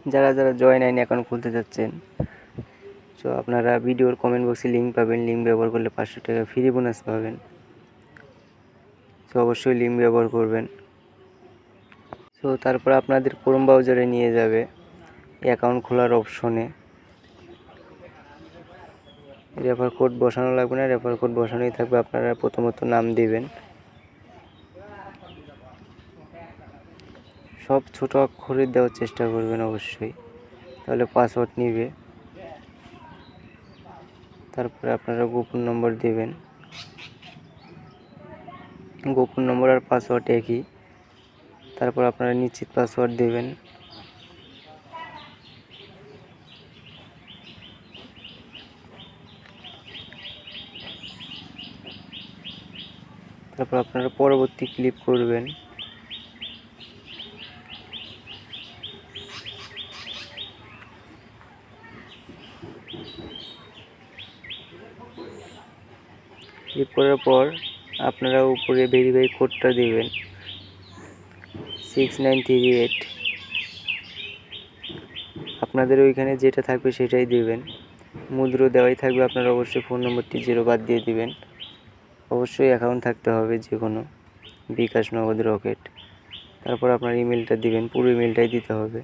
যারা যারা জয়েন আইন অ্যাকাউন্ট খুলতে যাচ্ছেন, সো আপনারা ভিডিওর কমেন্ট বক্সে লিঙ্ক পাবেন। লিঙ্ক ব্যবহার করলে 500 টাকা ফ্রি বোনাস পাবেন। সো অবশ্যই লিঙ্ক ব্যবহার করবেন। সো তারপর আপনাদের ক্রোম ব্রাউজারে নিয়ে যাবে অ্যাকাউন্ট খোলার অপশনে। রেফার কোড বসানো লাগবে না, রেফার কোড বসানোই থাকবে। আপনারা প্রথমত নাম দিবেন, সব ছোট অক্ষরে দেওয়ার চেষ্টা করবেন অবশ্যই, তাহলে পাসওয়ার্ড নিবে। তারপরে আপনারা গোপন নম্বর দেবেন, গোপন নম্বর আর পাসওয়ার্ড একই। তারপর আপনারা নিশ্চিত পাসওয়ার্ড দেবেন। তারপর আপনারা পরবর্তী ক্লিক করবেন। ক্লিক করার পর আপনারা উপরে ভেরিফাই কোডটা দেবেন 6938। আপনাদের ওইখানে যেটা থাকবে সেটাই দেবেন। মুদ্রা দেওয়াই থাকবে, আপনারা অবশ্যই ফোন নম্বরটি 0 বাদ দিয়ে দিবেন। অবশ্যই অ্যাকাউন্ট থাকতে হবে, যে কোনো বিকাশ, নগদ, রকেট। তারপর আপনার ইমেলটা দিবেন, পুরো ইমেলটাই দিতে হবে।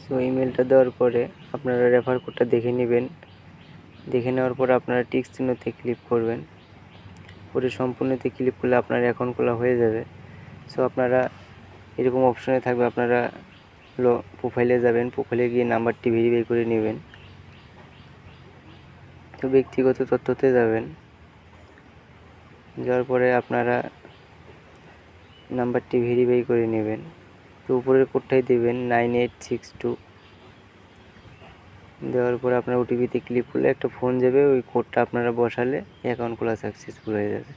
সো ইমেলটা দেওয়ার পরে আপনারা রেফার কোডটা দেখে নেবেন। দেখে নেওয়ার পর আপনারা টিক চিহ্নতে ক্লিক করবেন। করে সম্পূর্ণতে ক্লিক করলে আপনার অ্যাকাউন্ট খোলা হয়ে যাবে। সো আপনারা এরকম অপশনে থাকবে, আপনারা প্রোফাইলে যাবেন, প্রোফাইলে গিয়ে নাম্বারটি ভেরিফাই করে নেবেন। তো ব্যক্তিগত তথ্যতে যাবেন, যাওয়ার পরে আপনারা নাম্বারটি ভেরিফাই করে নেবেন। তো উপরের কোডটাই দেবেন 9862। দেওয়ার পরে আপনার ওটিপিতে ক্লিক করলে একটা ফোন যাবে, ওই কোডটা আপনারা বসালে অ্যাকাউন্ট খোলা সাকসেসফুল হয়ে যাবে।